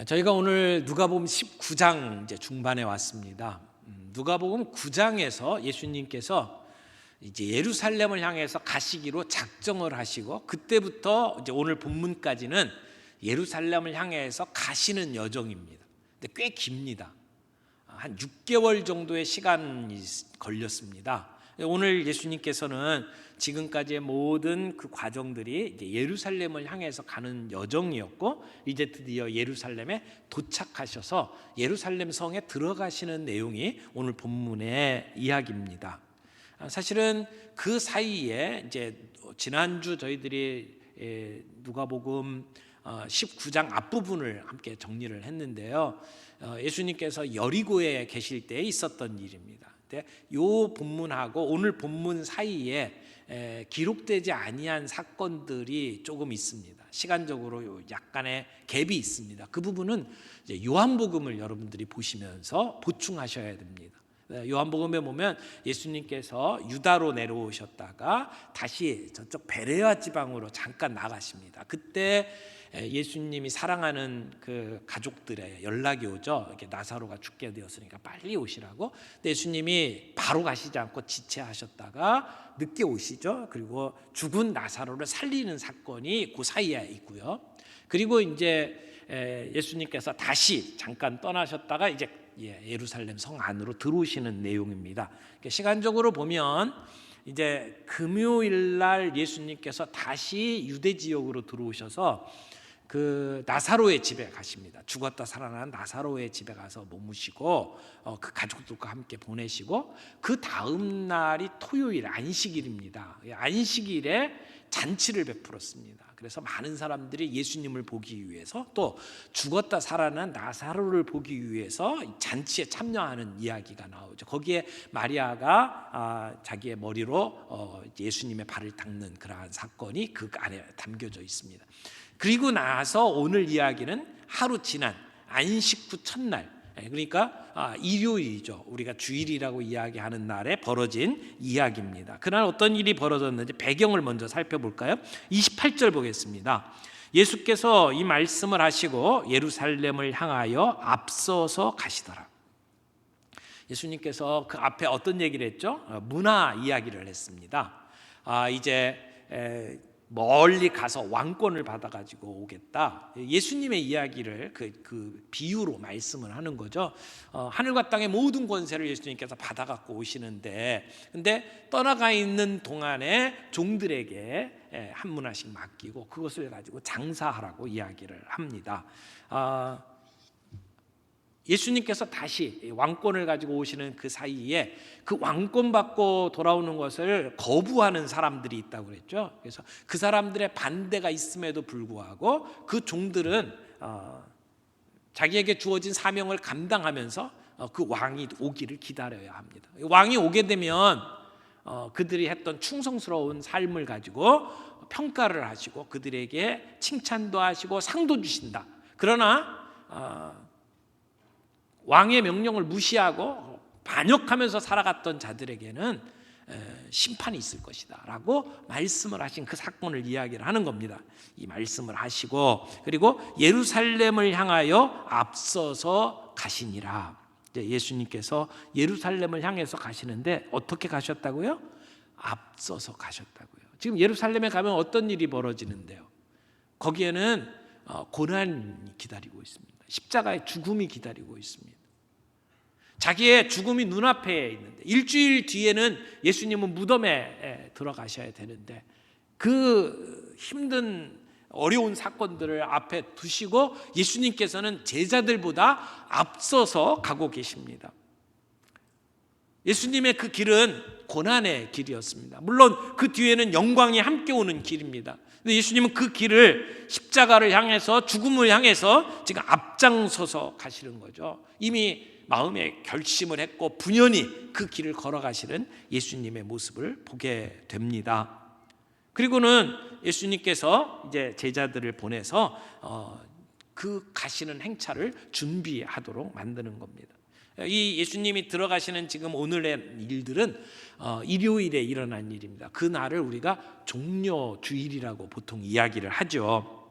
저희가 오늘 누가복음 19장 이제 중반에 왔습니다. 누가복음 9장에서 예수님께서 이제 예루살렘을 향해서 가시기로 작정을 하시고, 그때부터 이제 오늘 본문까지는 예루살렘을 향해서 가시는 여정입니다. 근데 꽤 깁니다. 한 6개월 정도의 시간이 걸렸습니다. 오늘 예수님께서는 지금까지의 모든 그 과정들이 이제 예루살렘을 향해서 가는 여정이었고, 이제 드디어 예루살렘에 도착하셔서 예루살렘 성에 들어가시는 내용이 오늘 본문의 이야기입니다. 사실은 그 사이에 이제 지난주 저희들이 누가복음 19장 앞부분을 함께 정리를 했는데요. 예수님께서 여리고에 계실 때 있었던 일입니다. 이 본문하고 오늘 본문 사이에 기록되지 아니한 사건들이 조금 있습니다. 시간적으로 약간의 갭이 있습니다. 그 부분은 이제 요한복음을 여러분들이 보시면서 보충하셔야 됩니다. 요한복음에 보면 예수님께서 유다로 내려오셨다가 다시 저쪽 베레아 지방으로 잠깐 나가십니다. 그때 예수님이 사랑하는 그 가족들의 연락이 오죠. 이렇게 나사로가 죽게 되었으니까 빨리 오시라고. 근데 예수님이 바로 가시지 않고 지체하셨다가 늦게 오시죠. 그리고 죽은 나사로를 살리는 사건이 그 사이에 있고요. 그리고 이제 예수님께서 다시 잠깐 떠나셨다가 이제 예루살렘 성 안으로 들어오시는 내용입니다. 시간적으로 보면 이제 금요일 날 예수님께서 다시 유대 지역으로 들어오셔서 그 나사로의 집에 가십니다. 죽었다 살아난 나사로의 집에 가서 머무시고 그 가족들과 함께 보내시고, 그 다음 날이 토요일 안식일입니다. 안식일에 잔치를 베풀었습니다. 그래서 많은 사람들이 예수님을 보기 위해서, 또 죽었다 살아난 나사로를 보기 위해서 잔치에 참여하는 이야기가 나오죠. 거기에 마리아가 자기의 머리로 예수님의 발을 닦는 그러한 사건이 그 안에 담겨져 있습니다. 그리고 나서 오늘 이야기는 하루 지난 안식 후 첫날, 그러니까 일요일이죠. 우리가 주일이라고 이야기하는 날에 벌어진 이야기입니다. 그날 어떤 일이 벌어졌는지 배경을 먼저 살펴볼까요? 28절 보겠습니다. 예수께서 이 말씀을 하시고 예루살렘을 향하여 앞서서 가시더라. 예수님께서 그 앞에 어떤 얘기를 했죠? 문화 이야기를 했습니다. 이제 멀리 가서 왕권을 받아가지고 오겠다. 예수님의 이야기를 그 비유로 말씀을 하는 거죠. 하늘과 땅의 모든 권세를 예수님께서 받아갖고 오시는데, 근데 떠나가 있는 동안에 종들에게 한 문화씩 맡기고 그것을 가지고 장사하라고 이야기를 합니다. 예수님께서 다시 왕권을 가지고 오시는 그 사이에 그 왕권 받고 돌아오는 것을 거부하는 사람들이 있다고 그랬죠. 그래서 그 사람들의 반대가 있음에도 불구하고 그 종들은 자기에게 주어진 사명을 감당하면서 그 왕이 오기를 기다려야 합니다. 왕이 오게 되면 그들이 했던 충성스러운 삶을 가지고 평가를 하시고 그들에게 칭찬도 하시고 상도 주신다. 그러나 왕의 명령을 무시하고 반역하면서 살아갔던 자들에게는 심판이 있을 것이다 라고 말씀을 하신 그 사건을 이야기를 하는 겁니다. 이 말씀을 하시고, 그리고 예루살렘을 향하여 앞서서 가시니라. 예수님께서 예루살렘을 향해서 가시는데 어떻게 가셨다고요? 앞서서 가셨다고요. 지금 예루살렘에 가면 어떤 일이 벌어지는데요? 거기에는 고난이 기다리고 있습니다. 십자가의 죽음이 기다리고 있습니다. 자기의 죽음이 눈앞에 있는데, 일주일 뒤에는 예수님은 무덤에 들어가셔야 되는데 그 힘든 어려운 사건들을 앞에 두시고 예수님께서는 제자들보다 앞서서 가고 계십니다. 예수님의 그 길은 고난의 길이었습니다. 물론 그 뒤에는 영광이 함께 오는 길입니다. 근데 예수님은 그 길을, 십자가를 향해서, 죽음을 향해서 지금 앞장서서 가시는 거죠. 이미 마음에 결심을 했고 분연히 그 길을 걸어가시는 예수님의 모습을 보게 됩니다. 그리고는 예수님께서 이제 제자들을 보내서 그 가시는 행차를 준비하도록 만드는 겁니다. 이 예수님이 들어가시는 지금 오늘의 일들은 일요일에 일어난 일입니다. 그 날을 우리가 종려주일이라고 보통 이야기를 하죠.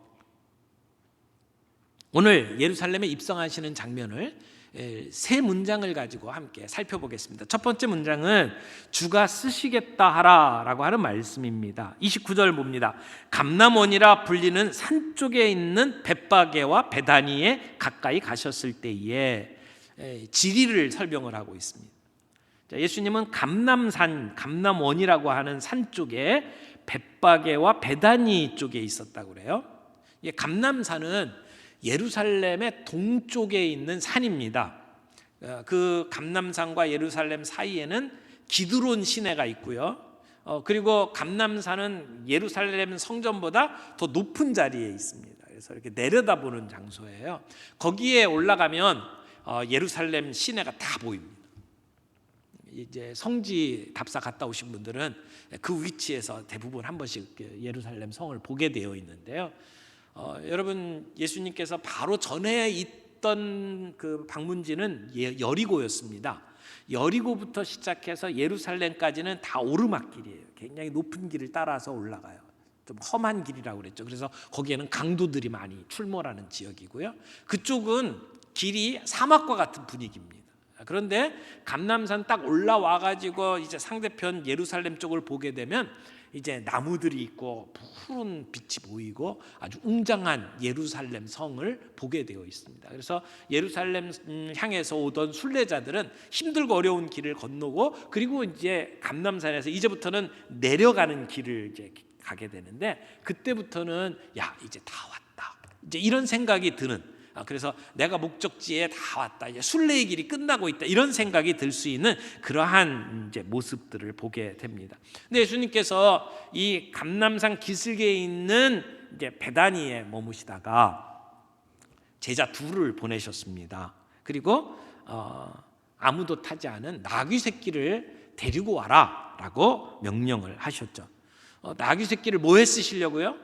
오늘 예루살렘에 입성하시는 장면을 세 문장을 가지고 함께 살펴보겠습니다. 첫 번째 문장은 주가 쓰시겠다 하라라고 하는 말씀입니다. 29절 봅니다. 감람원이라 불리는 산 쪽에 있는 벳바게와 베다니에 가까이 가셨을 때에, 지리를 설명을 하고 있습니다. 예수님은 감람산, 감람원이라고 하는 산 쪽에 벳바게와 베다니 쪽에 있었다고 그래요. 감람산은 예루살렘의 동쪽에 있는 산입니다. 그 감람산과 예루살렘 사이에는 기드론 시내가 있고요. 그리고 감람산은 예루살렘 성전보다 더 높은 자리에 있습니다. 그래서 이렇게 내려다보는 장소예요. 거기에 올라가면 예루살렘 시내가 다 보입니다. 이제 성지 답사 갔다 오신 분들은 그 위치에서 대부분 한 번씩 예루살렘 성을 보게 되어 있는데요. 여러분, 예수님께서 바로 전에 있던 그 방문지는 여리고였습니다. 여리고부터 시작해서 예루살렘까지는 다 오르막길이에요. 굉장히 높은 길을 따라서 올라가요. 좀 험한 길이라고 그랬죠. 그래서 거기에는 강도들이 많이 출몰하는 지역이고요. 그쪽은 길이 사막과 같은 분위기입니다. 그런데 감람산 딱 올라와 가지고 이제 상대편 예루살렘 쪽을 보게 되면 이제 나무들이 있고 푸른 빛이 보이고 아주 웅장한 예루살렘 성을 보게 되어 있습니다. 그래서 예루살렘 향해서 오던 순례자들은 힘들고 어려운 길을 건너고, 그리고 이제 감람산에서 이제부터는 내려가는 길을 이제 가게 되는데, 그때부터는 야, 이제 다 왔다, 이제 이런 생각이 드는, 그래서 내가 목적지에 다 왔다, 이제 순례의 길이 끝나고 있다, 이런 생각이 들 수 있는 그러한 이제 모습들을 보게 됩니다. 근데 예수님께서 이 감람산 기슭에 있는 이제 베다니에 머무시다가 제자 둘을 보내셨습니다. 그리고 아무도 타지 않은 나귀 새끼를 데리고 와라라고 명령을 하셨죠. 나귀 새끼를 뭐에 쓰시려고요?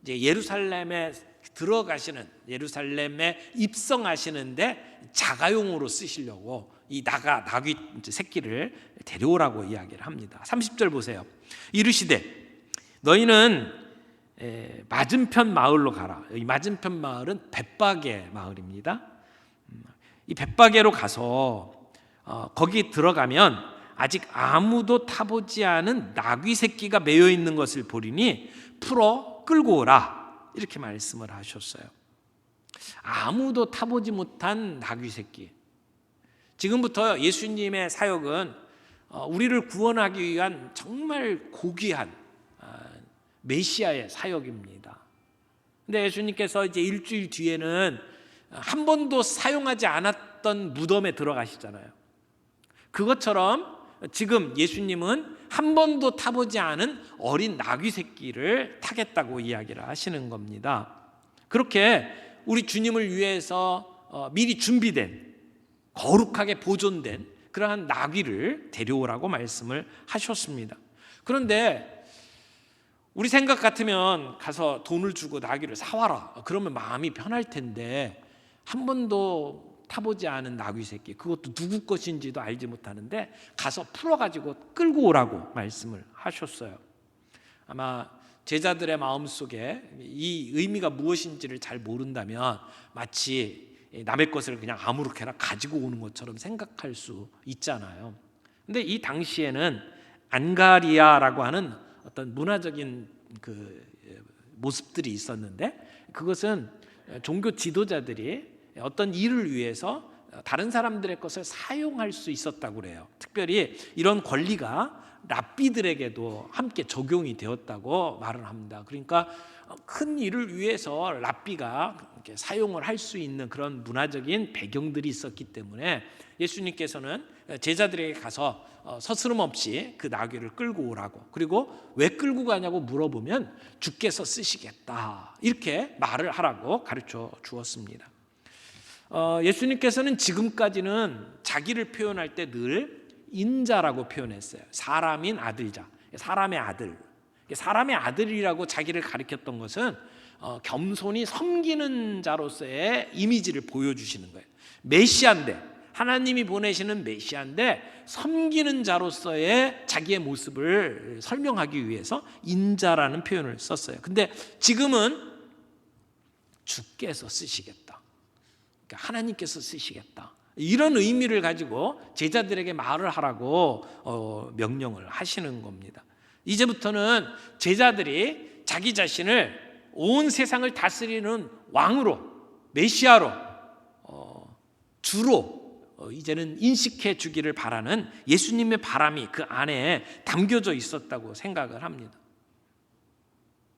이제 예루살렘에 들어가시는, 예루살렘에 입성하시는데 자가용으로 쓰시려고 이 나귀 새끼를 데려오라고 이야기를 합니다. 30절 보세요. 이르시되 너희는 맞은편 마을로 가라. 이 맞은편 마을은 벳바게 마을입니다. 이 벳바게로 가서 거기 들어가면 아직 아무도 타보지 않은 나귀 새끼가 매여 있는 것을 보리니 풀어 끌고 오라, 이렇게 말씀을 하셨어요. 아무도 타보지 못한 나귀 새끼. 지금부터 예수님의 사역은 우리를 구원하기 위한 정말 고귀한 메시아의 사역입니다. 근데 예수님께서 이제 일주일 뒤에는 한 번도 사용하지 않았던 무덤에 들어가시잖아요. 그것처럼 지금 예수님은 한 번도 타보지 않은 어린 나귀 새끼를 타겠다고 이야기를 하시는 겁니다. 그렇게 우리 주님을 위해서 미리 준비된, 거룩하게 보존된 그러한 나귀를 데려오라고 말씀을 하셨습니다. 그런데 우리 생각 같으면 가서 돈을 주고 나귀를 사와라, 그러면 마음이 편할 텐데, 한 번도 타보지 않은 나귀 새끼, 그것도 누구 것인지도 알지 못하는데 가서 풀어가지고 끌고 오라고 말씀을 하셨어요. 아마 제자들의 마음속에 이 의미가 무엇인지를 잘 모른다면 마치 남의 것을 그냥 아무렇게나 가지고 오는 것처럼 생각할 수 있잖아요. 근데 이 당시에는 안가리아라고 하는 어떤 문화적인 그 모습들이 있었는데, 그것은 종교 지도자들이 어떤 일을 위해서 다른 사람들의 것을 사용할 수 있었다고 그래요. 특별히 이런 권리가 랍비들에게도 함께 적용이 되었다고 말을 합니다. 그러니까 큰 일을 위해서 랍비가 이렇게 사용을 할 수 있는 그런 문화적인 배경들이 있었기 때문에 예수님께서는 제자들에게 가서 서스럼 없이 그 나귀를 끌고 오라고, 그리고 왜 끌고 가냐고 물어보면 주께서 쓰시겠다, 이렇게 말을 하라고 가르쳐 주었습니다. 예수님께서는 지금까지는 자기를 표현할 때 늘 인자라고 표현했어요. 사람인 아들자, 사람의 아들. 사람의 아들이라고 자기를 가리켰던 것은 겸손히 섬기는 자로서의 이미지를 보여주시는 거예요. 메시아인데, 하나님이 보내시는 메시아인데 섬기는 자로서의 자기의 모습을 설명하기 위해서 인자라는 표현을 썼어요. 근데 지금은 주께서 쓰시겠다, 하나님께서 쓰시겠다. 이런 의미를 가지고 제자들에게 말을 하라고 명령을 하시는 겁니다. 이제부터는 제자들이 자기 자신을 온 세상을 다스리는 왕으로, 메시아로 주로 이제는 인식해 주기를 바라는 예수님의 바람이 그 안에 담겨져 있었다고 생각을 합니다.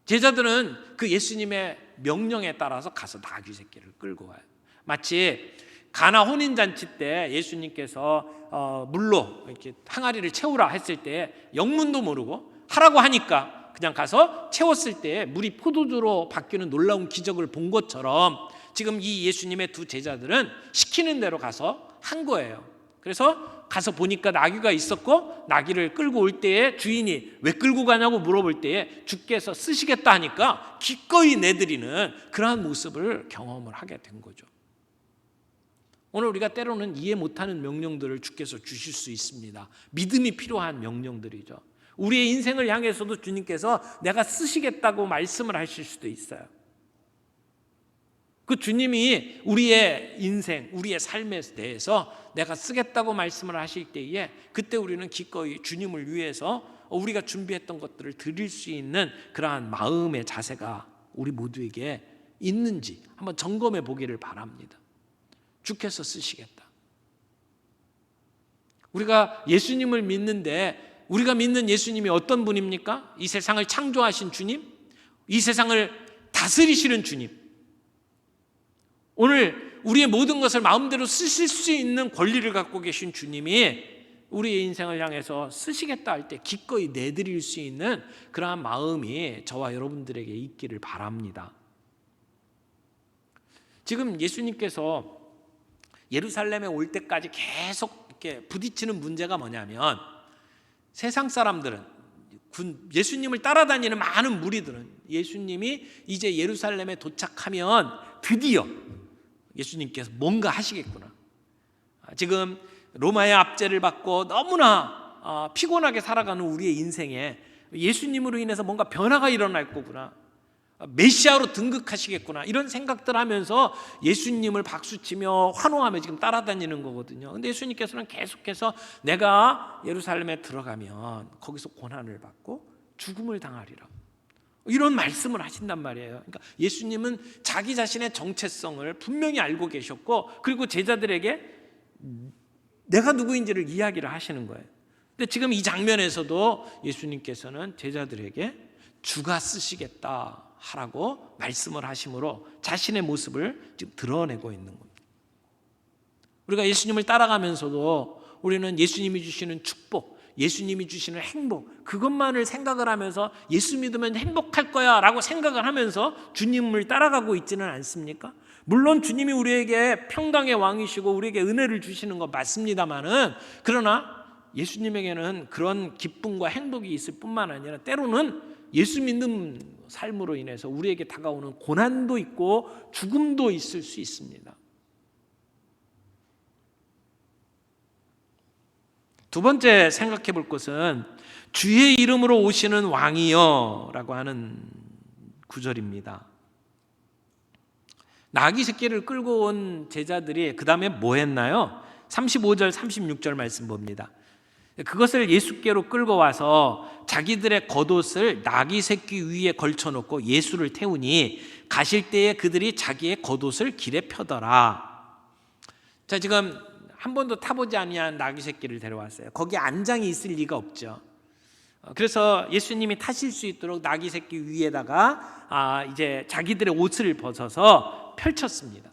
제자들은 그 예수님의 명령에 따라서 가서 나귀 새끼를 끌고 와요. 마치 가나 혼인잔치 때 예수님께서 물로 이렇게 항아리를 채우라 했을 때 영문도 모르고 하라고 하니까 그냥 가서 채웠을 때 물이 포도주로 바뀌는 놀라운 기적을 본 것처럼 지금 이 예수님의 두 제자들은 시키는 대로 가서 한 거예요. 그래서 가서 보니까 나귀가 있었고 나귀를 끌고 올 때에 주인이 왜 끌고 가냐고 물어볼 때에 주께서 쓰시겠다 하니까 기꺼이 내드리는 그러한 모습을 경험을 하게 된 거죠. 오늘 우리가 때로는 이해 못하는 명령들을 주께서 주실 수 있습니다. 믿음이 필요한 명령들이죠. 우리의 인생을 향해서도 주님께서 내가 쓰시겠다고 말씀을 하실 수도 있어요. 그 주님이 우리의 인생, 우리의 삶에 대해서 내가 쓰겠다고 말씀을 하실 때에 그때 우리는 기꺼이 주님을 위해서 우리가 준비했던 것들을 드릴 수 있는 그러한 마음의 자세가 우리 모두에게 있는지 한번 점검해 보기를 바랍니다. 주께서 쓰시겠다. 우리가 예수님을 믿는데 우리가 믿는 예수님이 어떤 분입니까? 이 세상을 창조하신 주님, 이 세상을 다스리시는 주님, 오늘 우리의 모든 것을 마음대로 쓰실 수 있는 권리를 갖고 계신 주님이 우리의 인생을 향해서 쓰시겠다 할 때 기꺼이 내드릴 수 있는 그러한 마음이 저와 여러분들에게 있기를 바랍니다. 지금 예수님께서 예루살렘에 올 때까지 계속 이렇게 부딪히는 문제가 뭐냐면 세상 사람들은 예수님을 따라다니는 많은 무리들은 예수님이 이제 예루살렘에 도착하면 드디어 예수님께서 뭔가 하시겠구나. 지금 로마의 압제를 받고 너무나 피곤하게 살아가는 우리의 인생에 예수님으로 인해서 뭔가 변화가 일어날 거구나. 메시아로 등극하시겠구나. 이런 생각들 하면서 예수님을 박수치며 환호하며 지금 따라다니는 거거든요. 근데 예수님께서는 계속해서 내가 예루살렘에 들어가면 거기서 고난을 받고 죽음을 당하리라. 이런 말씀을 하신단 말이에요. 그러니까 예수님은 자기 자신의 정체성을 분명히 알고 계셨고 그리고 제자들에게 내가 누구인지를 이야기를 하시는 거예요. 근데 지금 이 장면에서도 예수님께서는 제자들에게 주가 쓰시겠다 하라고 말씀을 하심으로 자신의 모습을 지금 드러내고 있는 겁니다. 우리가 예수님을 따라가면서도 우리는 예수님이 주시는 축복, 예수님이 주시는 행복, 그것만을 생각을 하면서 예수 믿으면 행복할 거야 라고 생각을 하면서 주님을 따라가고 있지는 않습니까? 물론 주님이 우리에게 평강의 왕이시고 우리에게 은혜를 주시는 거 맞습니다만은 그러나 예수님에게는 그런 기쁨과 행복이 있을 뿐만 아니라 때로는 예수 믿는 삶으로 인해서 우리에게 다가오는 고난도 있고 죽음도 있을 수 있습니다. 두 번째 생각해 볼 것은 주의 이름으로 오시는 왕이여 라고 하는 구절입니다. 나귀 새끼를 끌고 온 제자들이 그 다음에 뭐 했나요? 35절 36절 말씀 봅니다. 그것을 예수께로 끌고 와서 자기들의 겉옷을 나귀 새끼 위에 걸쳐놓고 예수를 태우니 가실 때에 그들이 자기의 겉옷을 길에 펴더라. 자, 지금 한 번도 타보지 아니한 나귀 새끼를 데려왔어요. 거기에 안장이 있을 리가 없죠. 그래서 예수님이 타실 수 있도록 나귀 새끼 위에다가 이제 자기들의 옷을 벗어서 펼쳤습니다.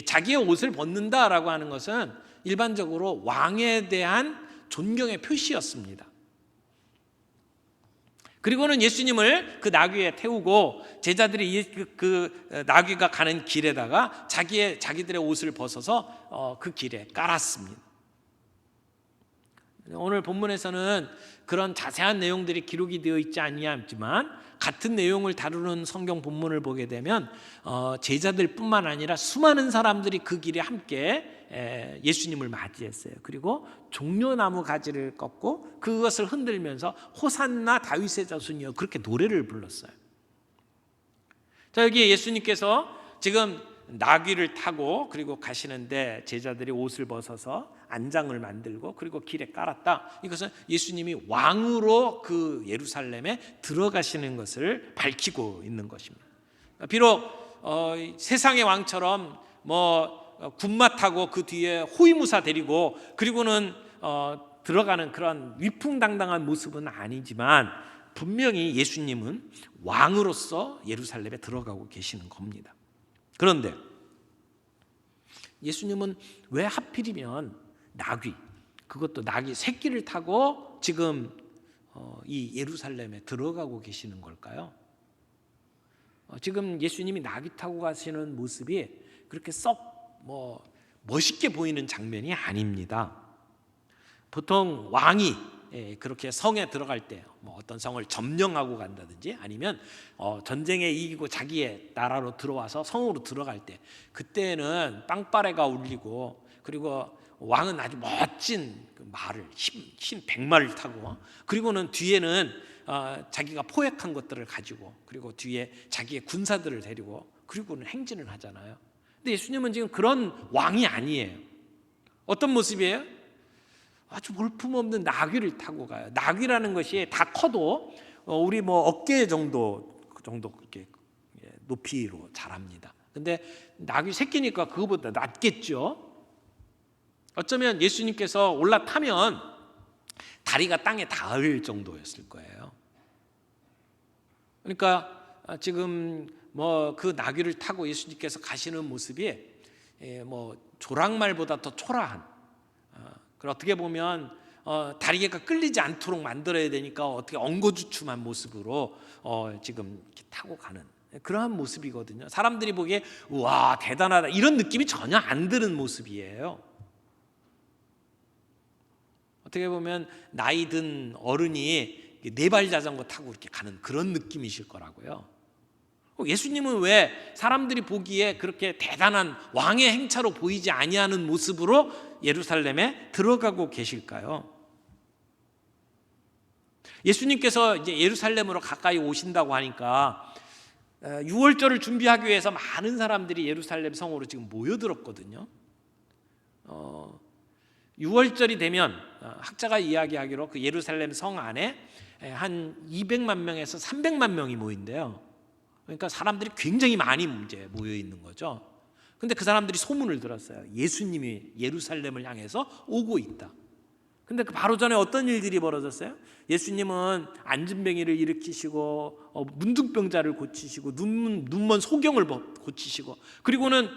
자기의 옷을 벗는다라고 하는 것은 일반적으로 왕에 대한 존경의 표시였습니다. 그리고는 예수님을 그 나귀에 태우고 제자들이 그 나귀가 가는 길에다가 자기들의 옷을 벗어서 그 길에 깔았습니다. 오늘 본문에서는 그런 자세한 내용들이 기록이 되어 있지 아니하지만 같은 내용을 다루는 성경 본문을 보게 되면 제자들뿐만 아니라 수많은 사람들이 그 길에 함께 예수님을 맞이했어요. 그리고 종려나무 가지를 꺾고 그것을 흔들면서 호산나 다윗의 자손이여 그렇게 노래를 불렀어요. 자, 여기 예수님께서 지금 나귀를 타고 그리고 가시는데 제자들이 옷을 벗어서 안장을 만들고 그리고 길에 깔았다. 이것은 예수님이 왕으로 그 예루살렘에 들어가시는 것을 밝히고 있는 것입니다. 비록 세상의 왕처럼 군마 타고 그 뒤에 호위무사 데리고 그리고는 들어가는 그런 위풍당당한 모습은 아니지만 분명히 예수님은 왕으로서 예루살렘에 들어가고 계시는 겁니다. 그런데 예수님은 왜 하필이면 나귀, 그것도 나귀 새끼를 타고 지금 이 예루살렘에 들어가고 계시는 걸까요? 지금 예수님이 나귀 타고 가시는 모습이 그렇게 썩 멋있게 보이는 장면이 아닙니다. 보통 왕이 그렇게 성에 들어갈 때 어떤 성을 점령하고 간다든지 아니면 전쟁에 이기고 자기의 나라로 들어와서 성으로 들어갈 때 그때는 빵빠레가 울리고 그리고 왕은 아주 멋진 말을 흰 백마를 타고 그리고는 뒤에는 자기가 포획한 것들을 가지고 그리고 뒤에 자기의 군사들을 데리고 그리고는 행진을 하잖아요. 근데 예수님은 지금 그런 왕이 아니에요. 어떤 모습이에요? 아주 볼품없는 나귀를 타고 가요. 나귀라는 것이 다 커도 우리 어깨 정도 이렇게 높이로 자랍니다. 근데 나귀 새끼니까 그거보다 낫겠죠. 어쩌면 예수님께서 올라타면 다리가 땅에 닿을 정도였을 거예요. 그러니까 지금 그 나귀를 타고 예수님께서 가시는 모습이 조랑말보다 더 초라한, 어떻게 보면 다리가 끌리지 않도록 만들어야 되니까 어떻게 엉거주춤한 모습으로 지금 이렇게 타고 가는 그러한 모습이거든요. 사람들이 보기에 우와 대단하다 이런 느낌이 전혀 안 드는 모습이에요. 어떻게 보면 나이 든 어른이 네발 자전거 타고 이렇게 가는 그런 느낌이실 거라고요. 예수님은 왜 사람들이 보기에 그렇게 대단한 왕의 행차로 보이지 아니하는 모습으로 예루살렘에 들어가고 계실까요? 예수님께서 이제 예루살렘으로 가까이 오신다고 하니까 6월절을 준비하기 위해서 많은 사람들이 예루살렘 성으로 지금 모여들었거든요. 6월절이 되면 학자가 이야기하기로 그 예루살렘 성 안에 한 200만 명에서 300만 명이 모인대요. 그러니까 사람들이 굉장히 많이 이제 모여 있는 거죠. 근데 그 사람들이 소문을 들었어요. 예수님이 예루살렘을 향해서 오고 있다. 근데 그 바로 전에 어떤 일들이 벌어졌어요? 예수님은 안진뱅이를 일으키시고 문둥병자를 고치시고 눈먼 소경을 고치시고 그리고는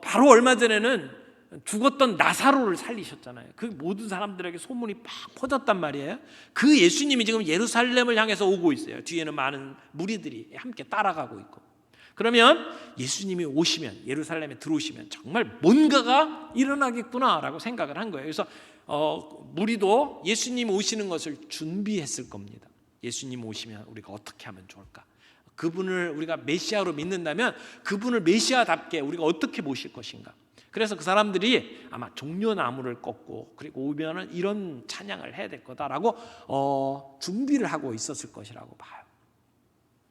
바로 얼마 전에는 죽었던 나사로를 살리셨잖아요. 그 모든 사람들에게 소문이 팍 퍼졌단 말이에요. 그 예수님이 지금 예루살렘을 향해서 오고 있어요. 뒤에는 많은 무리들이 함께 따라가고 있고. 그러면 예수님이 오시면 예루살렘에 들어오시면 정말 뭔가가 일어나겠구나라고 생각을 한 거예요. 그래서 무리도 예수님 오시는 것을 준비했을 겁니다. 예수님 오시면 우리가 어떻게 하면 좋을까? 그분을 우리가 메시아로 믿는다면 그분을 메시아답게 우리가 어떻게 모실 것인가? 그래서 그 사람들이 아마 종려나무를 꺾고 그리고 오면은 이런 찬양을 해야 될 거다라고 준비를 하고 있었을 것이라고 봐요.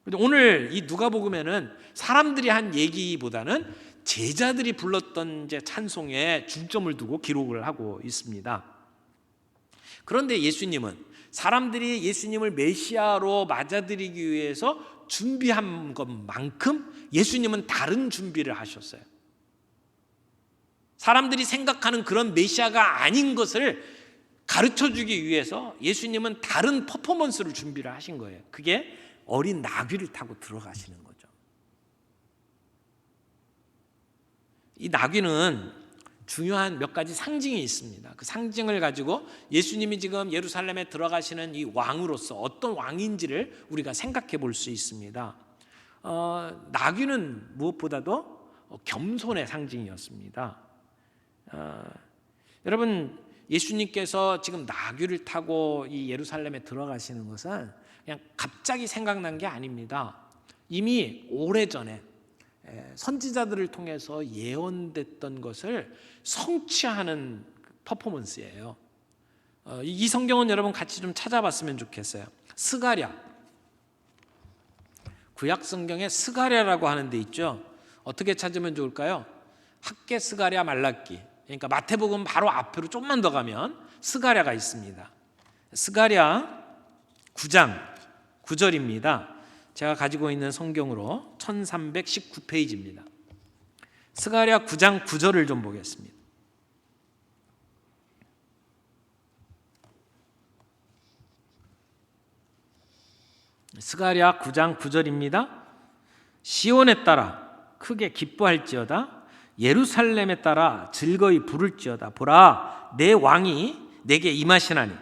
근데 오늘 이 누가복음에는 사람들이 한 얘기보다는 제자들이 불렀던 이제 찬송에 중점을 두고 기록을 하고 있습니다. 그런데 예수님은 사람들이 예수님을 메시아로 맞아들이기 위해서 준비한 것만큼 예수님은 다른 준비를 하셨어요. 사람들이 생각하는 그런 메시아가 아닌 것을 가르쳐주기 위해서 예수님은 다른 퍼포먼스를 준비를 하신 거예요. 그게 어린 나귀를 타고 들어가시는 거죠. 이 나귀는 중요한 몇 가지 상징이 있습니다. 그 상징을 가지고 예수님이 지금 예루살렘에 들어가시는 이 왕으로서 어떤 왕인지를 우리가 생각해 볼 수 있습니다. 나귀는 무엇보다도 겸손의 상징이었습니다. 여러분, 예수님께서 지금 나귀를 타고 이 예루살렘에 들어가시는 것은 그냥 갑자기 생각난 게 아닙니다. 이미 오래전에 선지자들을 통해서 예언됐던 것을 성취하는 퍼포먼스예요. 이 성경은 여러분 같이 좀 찾아봤으면 좋겠어요. 스가랴, 구약 성경에 스가랴라고 하는 데 있죠. 어떻게 찾으면 좋을까요? 학개, 스가랴, 말라기. 그러니까 마태복음 바로 앞으로 좀만 더 가면 스가랴가 있습니다. 스가랴 9장 9절입니다. 제가 가지고 있는 성경으로 1319페이지입니다. 스가랴 9장 9절을 좀 보겠습니다. 스가랴 9장 9절입니다. 시온에 따라 크게 기뻐할지어다. 예루살렘에 따라 즐거이 부를지어다. 보라, 내 왕이 내게 임하시나니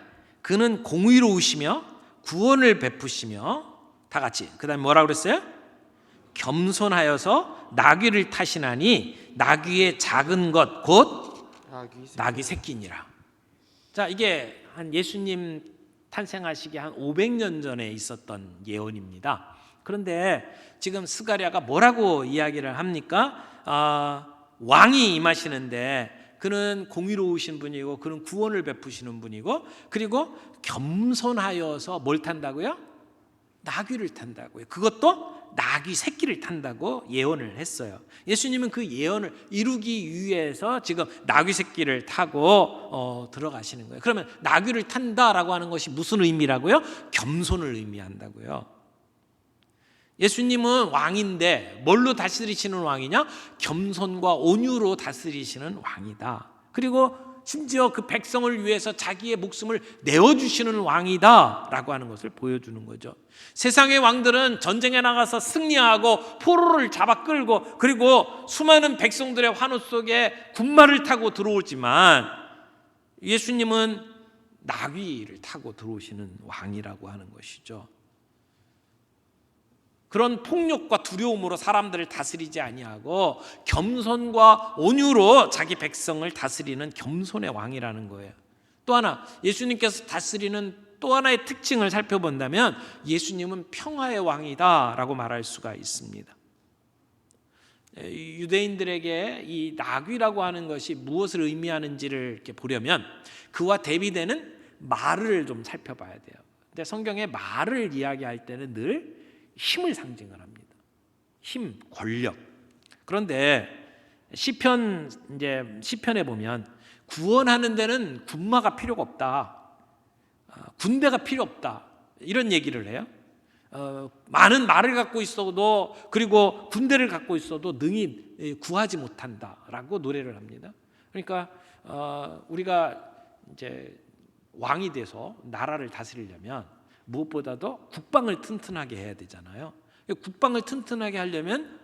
그는 공의로우시며 구원을 베푸시며, 다 같이 그 다음에 뭐라고 그랬어요? 겸손하여서 나귀를 타시나니 나귀의 작은 것 곧 나귀 새끼니라. 자, 이게 한 예수님 탄생하시기 한 500년 전에 있었던 예언입니다. 그런데 지금 스가랴가 뭐라고 이야기를 합니까? 왕이 임하시는데 그는 공의로우신 분이고 그는 구원을 베푸시는 분이고, 그리고 겸손하여서 뭘 탄다고요? 나귀를 탄다고요. 그것도 나귀 새끼를 탄다고 예언을 했어요. 예수님은 그 예언을 이루기 위해서 지금 나귀 새끼를 타고 들어가시는 거예요. 그러면 나귀를 탄다라고 하는 것이 무슨 의미라고요? 겸손을 의미한다고요. 예수님은 왕인데 뭘로 다스리시는 왕이냐? 겸손과 온유로 다스리시는 왕이다. 그리고 심지어 그 백성을 위해서 자기의 목숨을 내어주시는 왕이다 라고 하는 것을 보여주는 거죠. 세상의 왕들은 전쟁에 나가서 승리하고 포로를 잡아 끌고 그리고 수많은 백성들의 환호 속에 군마를 타고 들어오지만 예수님은 나귀를 타고 들어오시는 왕이라고 하는 것이죠. 그런 폭력과 두려움으로 사람들을 다스리지 아니하고 겸손과 온유로 자기 백성을 다스리는 겸손의 왕이라는 거예요. 또 하나, 예수님께서 다스리는 또 하나의 특징을 살펴본다면 예수님은 평화의 왕이다라고 말할 수가 있습니다. 유대인들에게 이 나귀라고 하는 것이 무엇을 의미하는지를 이렇게 보려면 그와 대비되는 말을 좀 살펴봐야 돼요. 근데 성경에 말을 이야기할 때는 늘 힘을 상징을 합니다. 힘, 권력. 그런데 시편에 보면 구원하는 데는 군마가 필요가 없다. 군대가 필요 없다. 이런 얘기를 해요. 많은 말을 갖고 있어도 그리고 군대를 갖고 있어도 능히 구하지 못한다라고 노래를 합니다. 그러니까 우리가 이제 왕이 돼서 나라를 다스리려면 무엇보다도 국방을 튼튼하게 해야 되잖아요. 국방을 튼튼하게 하려면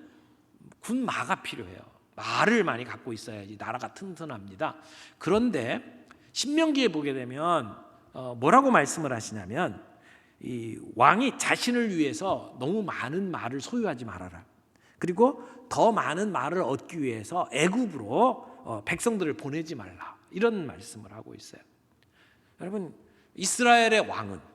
군마가 필요해요. 말을 많이 갖고 있어야지 나라가 튼튼합니다. 그런데 신명기에 보게 되면 뭐라고 말씀을 하시냐면 이 왕이 자신을 위해서 너무 많은 말을 소유하지 말아라. 그리고 더 많은 말을 얻기 위해서 애굽으로 백성들을 보내지 말라. 이런 말씀을 하고 있어요. 여러분, 이스라엘의 왕은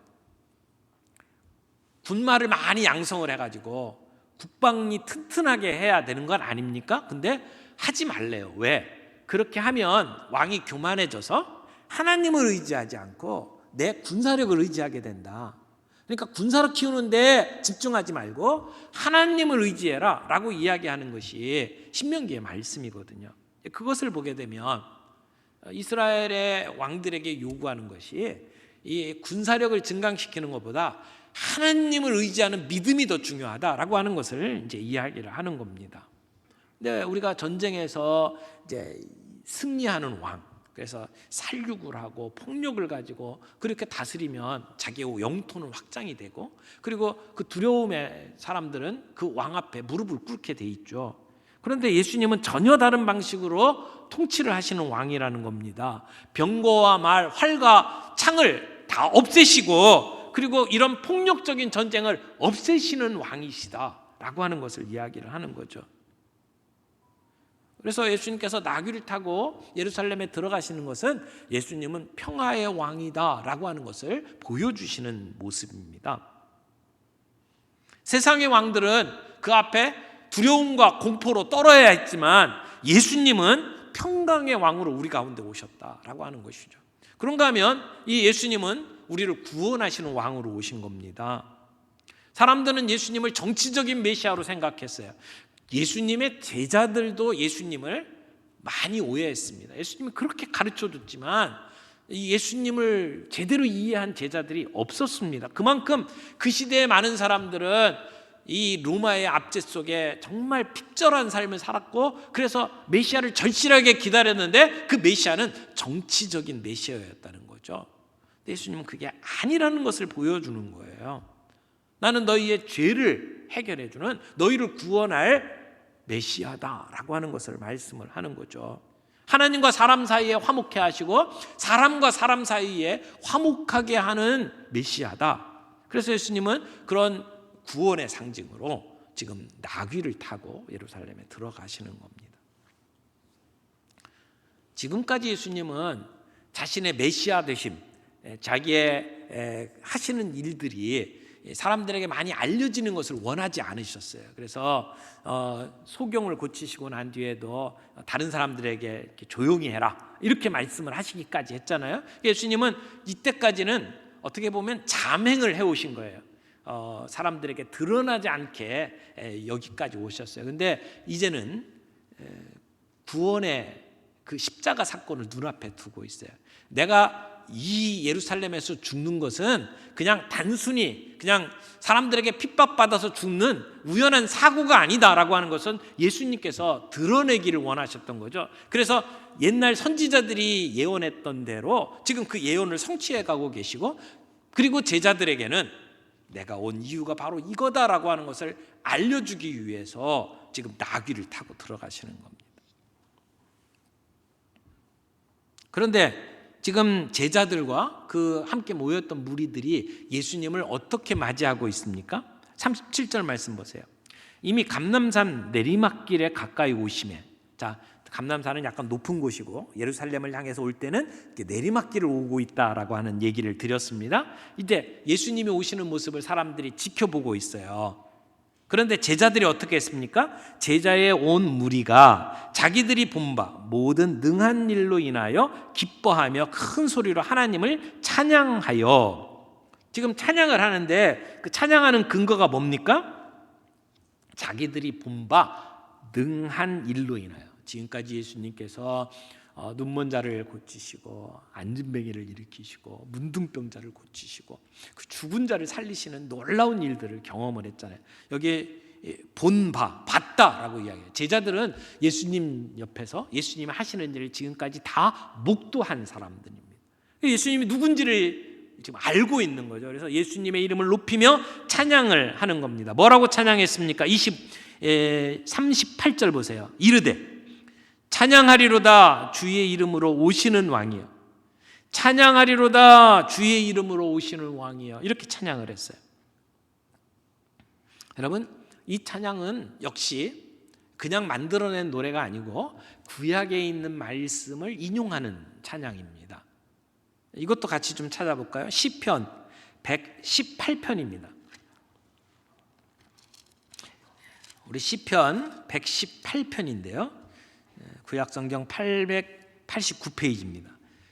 군마를 많이 양성을 해가지고 국방이 튼튼하게 해야 되는 건 아닙니까? 근데 하지 말래요. 왜? 그렇게 하면 왕이 교만해져서 하나님을 의지하지 않고 내 군사력을 의지하게 된다. 그러니까 군사력 키우는데 집중하지 말고 하나님을 의지해라 라고 이야기하는 것이 신명기의 말씀이거든요. 그것을 보게 되면 이스라엘의 왕들에게 요구하는 것이 이 군사력을 증강시키는 것보다 하나님을 의지하는 믿음이 더 중요하다라고 하는 것을 이제 이야기를 하는 겁니다. 근데 우리가 전쟁에서 이제 승리하는 왕, 그래서 살육을 하고 폭력을 가지고 그렇게 다스리면 자기의 영토는 확장이 되고, 그리고 그 두려움에 사람들은 그 왕 앞에 무릎을 꿇게 돼 있죠. 그런데 예수님은 전혀 다른 방식으로 통치를 하시는 왕이라는 겁니다. 병거와 말, 활과 창을 다 없애시고 그리고 이런 폭력적인 전쟁을 없애시는 왕이시다라고 하는 것을 이야기를 하는 거죠. 그래서 예수님께서 나귀를 타고 예루살렘에 들어가시는 것은 예수님은 평화의 왕이다라고 하는 것을 보여주시는 모습입니다. 세상의 왕들은 그 앞에 두려움과 공포로 떨어야 했지만 예수님은 평강의 왕으로 우리 가운데 오셨다라고 하는 것이죠. 그런가 하면 이 예수님은 우리를 구원하시는 왕으로 오신 겁니다. 사람들은 예수님을 정치적인 메시아로 생각했어요. 예수님의 제자들도 예수님을 많이 오해했습니다. 예수님이 그렇게 가르쳐줬지만 예수님을 제대로 이해한 제자들이 없었습니다. 그만큼 그 시대의 많은 사람들은 이 로마의 압제 속에 정말 핍절한 삶을 살았고, 그래서 메시아를 절실하게 기다렸는데 그 메시아는 정치적인 메시아였다는 거죠. 예수님은 그게 아니라는 것을 보여주는 거예요. 나는 너희의 죄를 해결해주는, 너희를 구원할 메시아다라고 하는 것을 말씀을 하는 거죠. 하나님과 사람 사이에 화목해 하시고 사람과 사람 사이에 화목하게 하는 메시아다. 그래서 예수님은 그런 구원의 상징으로 지금 나귀를 타고 예루살렘에 들어가시는 겁니다. 지금까지 예수님은 자신의 메시아 되심, 자기의 하시는 일들이 사람들에게 많이 알려지는 것을 원하지 않으셨어요. 그래서 소경을 고치시고 난 뒤에도 다른 사람들에게 이렇게 조용히 해라 이렇게 말씀을 하시기까지 했잖아요. 예수님은 이때까지는 어떻게 보면 잠행을 해오신 거예요. 사람들에게 드러나지 않게 여기까지 오셨어요. 근데 이제는 구원의 그 십자가 사건을 눈앞에 두고 있어요. 내가 이 예루살렘에서 죽는 것은 그냥 단순히 그냥 사람들에게 핍박받아서 죽는 우연한 사고가 아니다라고 하는 것은 예수님께서 드러내기를 원하셨던 거죠. 그래서 옛날 선지자들이 예언했던 대로 지금 그 예언을 성취해 가고 계시고, 그리고 제자들에게는 내가 온 이유가 바로 이거다라고 하는 것을 알려주기 위해서 지금 나귀를 타고 들어가시는 겁니다. 그런데 지금 제자들과 그 함께 모였던 무리들이 예수님을 어떻게 맞이하고 있습니까? 37절 말씀 보세요. 이미 감람산 내리막길에 가까이 오시매. 자, 감람산은 약간 높은 곳이고 예루살렘을 향해서 올 때는 내리막길을 오고 있다라고 하는 얘기를 드렸습니다. 이제 예수님이 오시는 모습을 사람들이 지켜보고 있어요. 그런데 제자들이 어떻게 했습니까? 제자의 온 무리가 자기들이 본 바 모든 능한 일로 인하여 기뻐하며 큰 소리로 하나님을 찬양하여. 지금 찬양을 하는데 그 찬양하는 근거가 뭡니까? 자기들이 본 바 능한 일로 인하여. 지금까지 예수님께서 눈먼 자를 고치시고 안진뱅이를 일으키시고 문둥병자를 고치시고 그 죽은 자를 살리시는 놀라운 일들을 경험을 했잖아요. 여기에 본 바, 봤다라고 이야기해요. 제자들은 예수님 옆에서 예수님이 하시는 일을 지금까지 다 목도한 사람들입니다. 예수님이 누군지를 지금 알고 있는 거죠. 그래서 예수님의 이름을 높이며 찬양을 하는 겁니다. 뭐라고 찬양했습니까? 38절 보세요. 이르되 찬양하리로다 주의 이름으로 오시는 왕이여. 찬양하리로다 주의 이름으로 오시는 왕이여. 이렇게 찬양을 했어요. 여러분, 이 찬양은 역시 그냥 만들어낸 노래가 아니고 구약에 있는 말씀을 인용하는 찬양입니다. 이것도 같이 좀 찾아볼까요? 시편 118편입니다. 우리 시편 118편인데요. 구약성경 889페이지입니다.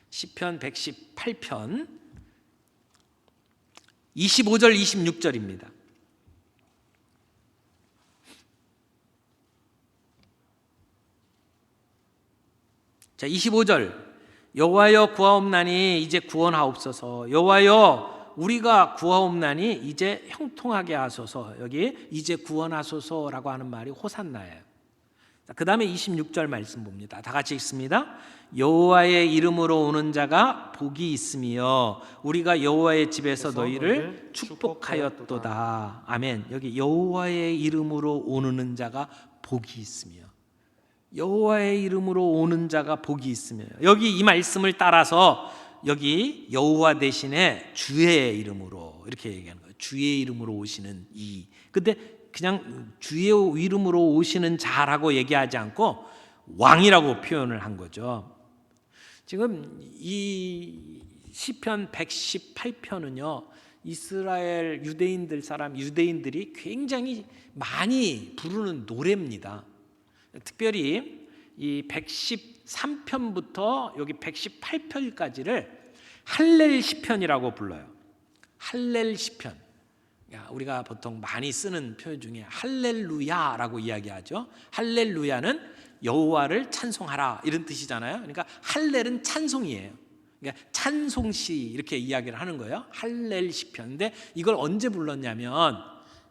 시편 118편 25절 26절입니다. 자, 25절 여호와여 구하옵나니 이제 구원하옵소서. 여호와여 우리가 구하옵나니 이제 형통하게 하소서. 여기 이제 구원하소서라고 하는 말이 호산나예요. 그 다음에 26절 말씀 봅니다. 다 같이 읽습니다. 여호와의 이름으로 오는 자가 복이 있으며 우리가 여호와의 집에서 너희를 축복하였도다. 아멘. 여기 여호와의 이름으로 오는 자가 복이 있으며, 여호와의 이름으로 오는 자가 복이 있으며, 여기 이 말씀을 따라서 여기 여호와 대신에 주의 이름으로 이렇게 얘기하는 거예요. 주의 이름으로 오시는 이. 근데 그냥 주의 이름으로 오시는 자라고 얘기하지 않고 왕이라고 표현을 한 거죠. 지금 이 시편 118편은요, 이스라엘 유대인들이 굉장히 많이 부르는 노래입니다. 특별히 이 113편부터 여기 118편까지를 할렐 시편이라고 불러요. 할렐 시편. 우리가 보통 많이 쓰는 표현 중에 할렐루야라고 이야기하죠. 할렐루야는 여호와를 찬송하라 이런 뜻이잖아요. 그러니까 할렐은 찬송이에요. 그러니까 찬송시 이렇게 이야기를 하는 거예요. 할렐 시편. 근데 이걸 언제 불렀냐면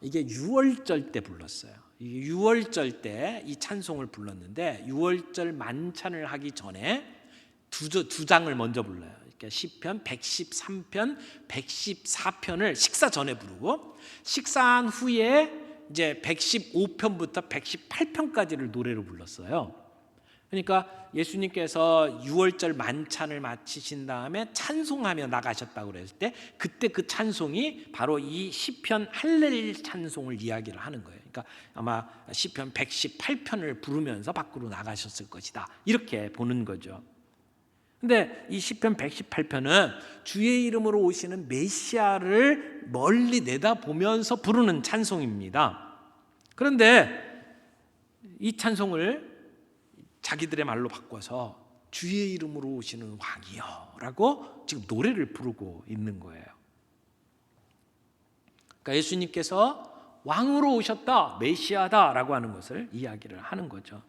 이게 유월절 때 불렀어요. 유월절 때 이 찬송을 불렀는데 유월절 만찬을 하기 전에 두 장을 먼저 불러요. 그러니까 시편 113편, 114편을 식사 전에 부르고 식사한 후에 이제 115편부터 118편까지를 노래로 불렀어요. 그러니까 예수님께서 유월절 만찬을 마치신 다음에 찬송하며 나가셨다고 그랬을 때 그때 그 찬송이 바로 이 시편 할렐 찬송을 이야기를 하는 거예요. 그러니까 아마 시편 118편을 부르면서 밖으로 나가셨을 것이다. 이렇게 보는 거죠. 근데 이 시편 118편은 주의 이름으로 오시는 메시아를 멀리 내다보면서 부르는 찬송입니다. 그런데 이 찬송을 자기들의 말로 바꿔서 주의 이름으로 오시는 왕이여 라고 지금 노래를 부르고 있는 거예요. 그러니까 예수님께서 왕으로 오셨다, 메시아다 라고 하는 것을 이야기를 하는 거죠.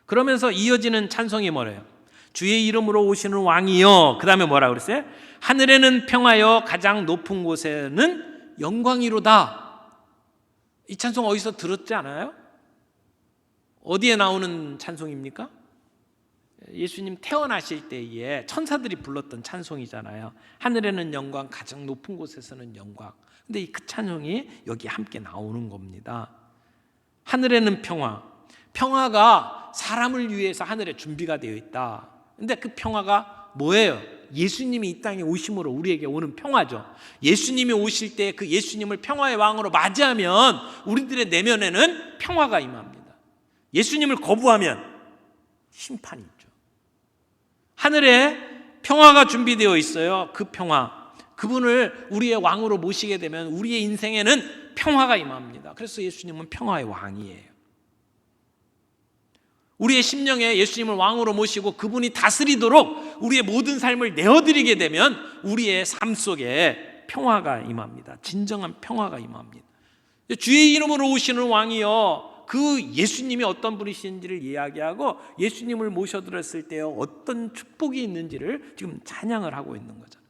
그러면서 이어지는 찬송이 뭐래요? 주의 이름으로 오시는 왕이여. 그 다음에 뭐라 그랬어요? 하늘에는 평하여 가장 높은 곳에는 영광이로다. 이 찬송 어디서 들었지 않아요? 어디에 나오는 찬송입니까? 예수님 태어나실 때에 천사들이 불렀던 찬송이잖아요. 하늘에는 영광, 가장 높은 곳에서는 영광. 근데 그 찬송이 여기 함께 나오는 겁니다. 하늘에는 평화. 평화가 사람을 위해서 하늘에 준비가 되어 있다. 근데 그 평화가 뭐예요? 예수님이 이 땅에 오심으로 우리에게 오는 평화죠. 예수님이 오실 때 그 예수님을 평화의 왕으로 맞이하면 우리들의 내면에는 평화가 임합니다. 예수님을 거부하면 심판이 있죠. 하늘에 평화가 준비되어 있어요. 그 평화, 그분을 우리의 왕으로 모시게 되면 우리의 인생에는 평화가 임합니다. 그래서 예수님은 평화의 왕이에요. 우리의 심령에 예수님을 왕으로 모시고 그분이 다스리도록 우리의 모든 삶을 내어드리게 되면 우리의 삶 속에 평화가 임합니다. 진정한 평화가 임합니다. 주의 이름으로 오시는 왕이여, 그 예수님이 어떤 분이신지를 이야기하고 예수님을 모셔들었을 때 어떤 축복이 있는지를 지금 찬양을 하고 있는 거잖아요.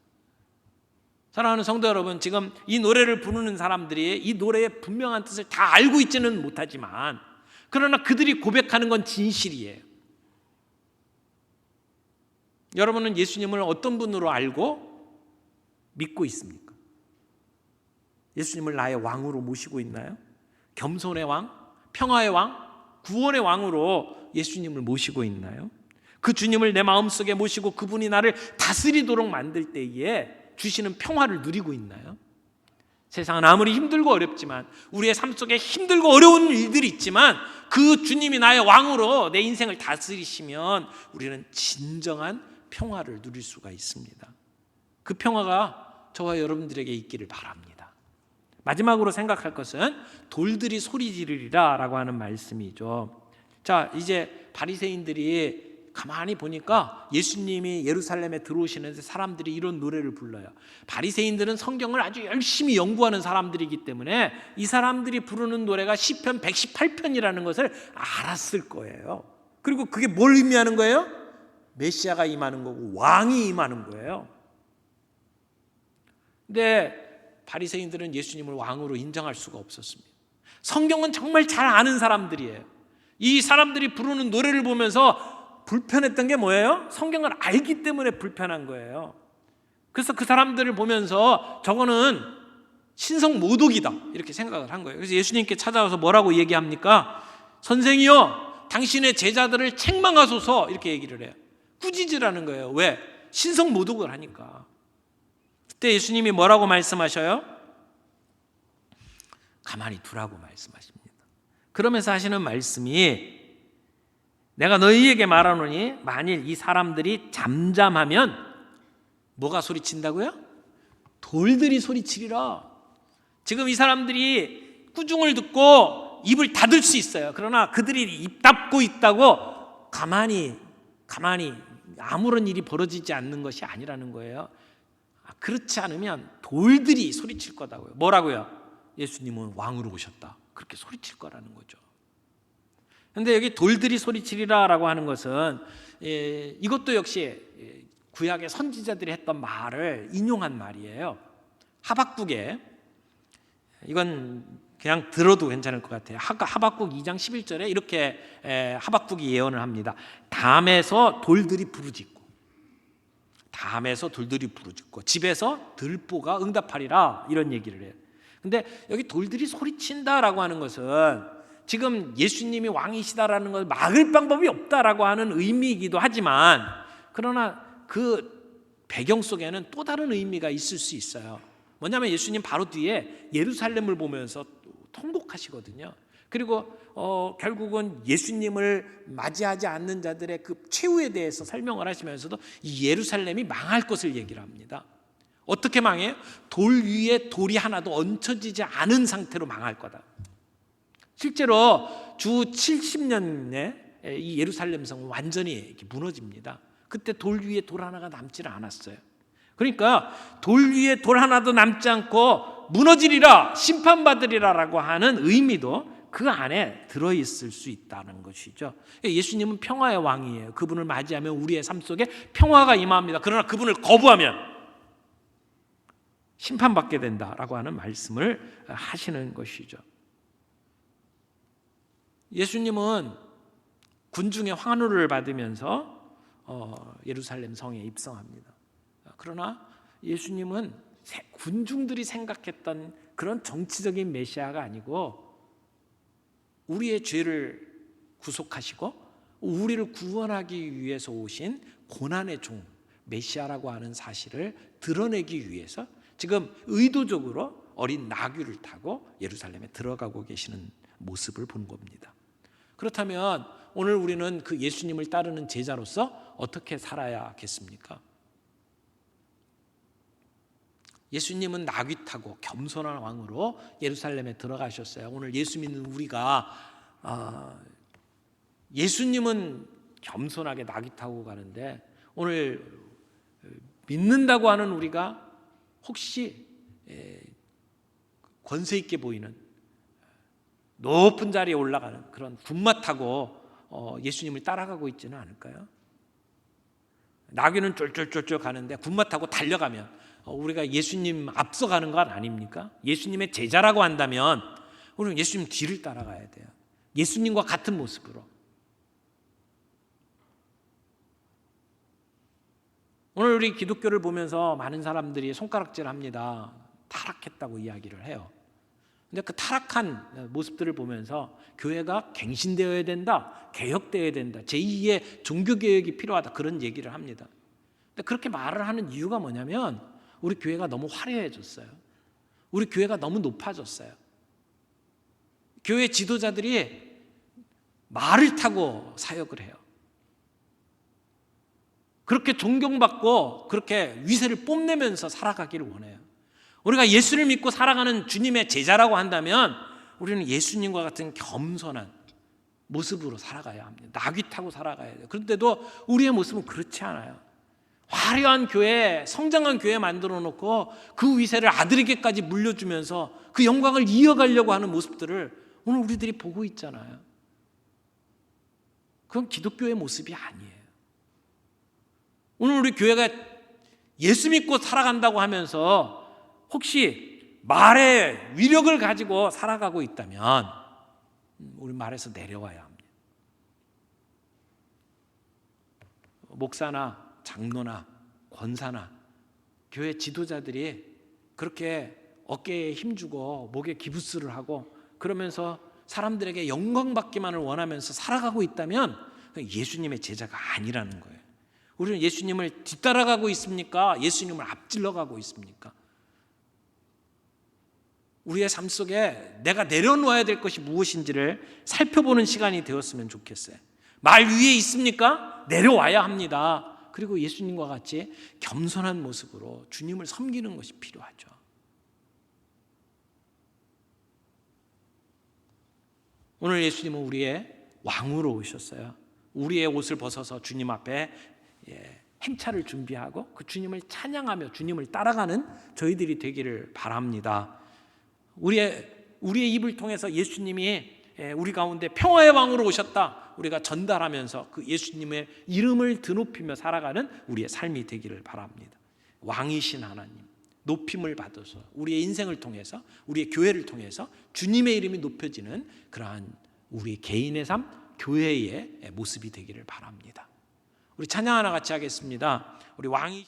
사랑하는 성도 여러분, 지금 이 노래를 부르는 사람들이 이 노래의 분명한 뜻을 다 알고 있지는 못하지만 그러나 그들이 고백하는 건 진실이에요. 여러분은 예수님을 어떤 분으로 알고 믿고 있습니까? 예수님을 나의 왕으로 모시고 있나요? 겸손의 왕, 평화의 왕, 구원의 왕으로 예수님을 모시고 있나요? 그 주님을 내 마음속에 모시고 그분이 나를 다스리도록 만들 때에 주시는 평화를 누리고 있나요? 세상은 아무리 힘들고 어렵지만, 우리의 삶 속에 힘들고 어려운 일들이 있지만 그 주님이 나의 왕으로 내 인생을 다스리시면 우리는 진정한 평화를 누릴 수가 있습니다. 그 평화가 저와 여러분들에게 있기를 바랍니다. 마지막으로 생각할 것은 돌들이 소리 지르리라 라고 하는 말씀이죠. 자, 이제 바리새인들이 가만히 보니까 예수님이 예루살렘에 들어오시는데 사람들이 이런 노래를 불러요. 바리새인들은 성경을 아주 열심히 연구하는 사람들이기 때문에 이 사람들이 부르는 노래가 시편 118편이라는 것을 알았을 거예요. 그리고 그게 뭘 의미하는 거예요? 메시아가 임하는 거고 왕이 임하는 거예요. 근데 바리새인들은 예수님을 왕으로 인정할 수가 없었습니다. 성경은 정말 잘 아는 사람들이에요. 이 사람들이 부르는 노래를 보면서 불편했던 게 뭐예요? 성경을 알기 때문에 불편한 거예요. 그래서 그 사람들을 보면서 저거는 신성 모독이다 이렇게 생각을 한 거예요. 그래서 예수님께 찾아와서 뭐라고 얘기합니까? 선생이여, 당신의 제자들을 책망하소서 이렇게 얘기를 해요. 꾸짖으라는 거예요. 왜? 신성 모독을 하니까. 그때 예수님이 뭐라고 말씀하셔요? 가만히 두라고 말씀하십니다. 그러면서 하시는 말씀이, 내가 너희에게 말하노니 만일 이 사람들이 잠잠하면 뭐가 소리친다고요? 돌들이 소리치리라. 지금 이 사람들이 꾸중을 듣고 입을 닫을 수 있어요. 그러나 그들이 입 닫고 있다고 가만히 아무런 일이 벌어지지 않는 것이 아니라는 거예요. 그렇지 않으면 돌들이 소리칠 거다고요. 뭐라고요? 예수님은 왕으로 오셨다, 그렇게 소리칠 거라는 거죠. 그런데 여기 돌들이 소리치리라라고 하는 것은 이것도 역시 구약의 선지자들이 했던 말을 인용한 말이에요. 하박국에, 이건 그냥 들어도 괜찮을 것 같아요. 하박국 2장 11절에 이렇게 하박국이 예언을 합니다. 담에서 돌들이 부르짖고, 담에서 돌들이 부르짖고 집에서 들보가 응답하리라, 이런 얘기를 해요. 근데 여기 돌들이 소리친다라고 하는 것은 지금 예수님이 왕이시다라는 걸 막을 방법이 없다라고 하는 의미이기도 하지만, 그러나 그 배경 속에는 또 다른 의미가 있을 수 있어요. 뭐냐면 예수님 바로 뒤에 예루살렘을 보면서 통곡하시거든요. 그리고 결국은 예수님을 맞이하지 않는 자들의 그 최후에 대해서 설명을 하시면서도 이 예루살렘이 망할 것을 얘기를 합니다. 어떻게 망해요? 돌 위에 돌이 하나도 얹혀지지 않은 상태로 망할 거다. 실제로 주 70년에 이 예루살렘 성은 완전히 이렇게 무너집니다. 그때 돌 위에 돌 하나가 남지를 않았어요. 그러니까 돌 위에 돌 하나도 남지 않고 무너지리라, 심판받으리라라고 하는 의미도 그 안에 들어있을 수 있다는 것이죠. 예수님은 평화의 왕이에요. 그분을 맞이하면 우리의 삶 속에 평화가 임합니다. 그러나 그분을 거부하면 심판받게 된다라고 하는 말씀을 하시는 것이죠. 예수님은 군중의 환호를 받으면서 예루살렘 성에 입성합니다. 그러나 예수님은 군중들이 생각했던 그런 정치적인 메시아가 아니고 우리의 죄를 구속하시고 우리를 구원하기 위해서 오신 고난의 종 메시아라고 하는 사실을 드러내기 위해서 지금 의도적으로 어린 나귀를 타고 예루살렘에 들어가고 계시는 모습을 본 겁니다. 그렇다면 오늘 우리는 그 예수님을 따르는 제자로서 어떻게 살아야겠습니까? 예수님은 나귀 타고 겸손한 왕으로 예루살렘에 들어가셨어요. 오늘 예수 믿는 우리가 예수님은 겸손하게 나귀 타고 가는데 오늘 믿는다고 하는 우리가 혹시 권세 있게 보이는 높은 자리에 올라가는 그런 군마 타고 예수님을 따라가고 있지는 않을까요? 나귀는 쫄쫄쫄쫄 가는데 군마 타고 달려가면 우리가 예수님 앞서가는 것 아닙니까? 예수님의 제자라고 한다면 우리는 예수님 뒤를 따라가야 돼요. 예수님과 같은 모습으로. 오늘 우리 기독교를 보면서 많은 사람들이 손가락질합니다. 타락했다고 이야기를 해요. 근데 그 타락한 모습들을 보면서 교회가 갱신되어야 된다, 개혁되어야 된다, 제2의 종교개혁이 필요하다, 그런 얘기를 합니다. 근데 그렇게 말을 하는 이유가 뭐냐면 우리 교회가 너무 화려해졌어요. 우리 교회가 너무 높아졌어요. 교회 지도자들이 말을 타고 사역을 해요. 그렇게 존경받고 그렇게 위세를 뽐내면서 살아가기를 원해요. 우리가 예수를 믿고 살아가는 주님의 제자라고 한다면 우리는 예수님과 같은 겸손한 모습으로 살아가야 합니다. 나귀 타고 살아가야 돼요. 그런데도 우리의 모습은 그렇지 않아요. 화려한 교회, 성장한 교회 만들어 놓고 그 위세를 아들에게까지 물려주면서 그 영광을 이어가려고 하는 모습들을 오늘 우리들이 보고 있잖아요. 그건 기독교의 모습이 아니에요. 오늘 우리 교회가 예수 믿고 살아간다고 하면서 혹시 말의 위력을 가지고 살아가고 있다면 우리 말에서 내려와야 합니다. 목사나 장로나 권사나 교회 지도자들이 그렇게 어깨에 힘주고 목에 기부스를 하고 그러면서 사람들에게 영광받기만을 원하면서 살아가고 있다면 예수님의 제자가 아니라는 거예요. 우리는 예수님을 뒤따라가고 있습니까? 예수님을 앞질러 가고 있습니까? 우리의 삶 속에 내가 내려놓아야 될 것이 무엇인지를 살펴보는 시간이 되었으면 좋겠어요. 말 위에 있습니까? 내려와야 합니다. 그리고 예수님과 같이 겸손한 모습으로 주님을 섬기는 것이 필요하죠. 오늘 예수님은 우리의 왕으로 오셨어요. 우리의 옷을 벗어서 주님 앞에 행차를 준비하고 그 주님을 찬양하며 주님을 따라가는 저희들이 되기를 바랍니다. 우리의 입을 통해서 예수님이 우리 가운데 평화의 왕으로 오셨다, 우리가 전달하면서 그 예수님의 이름을 드높이며 살아가는 우리의 삶이 되기를 바랍니다. 왕이신 하나님, 높임을 받아서 우리의 인생을 통해서, 우리의 교회를 통해서 주님의 이름이 높여지는 그러한 우리 개인의 삶, 교회의 모습이 되기를 바랍니다. 우리 찬양 하나 같이 하겠습니다. 우리 왕이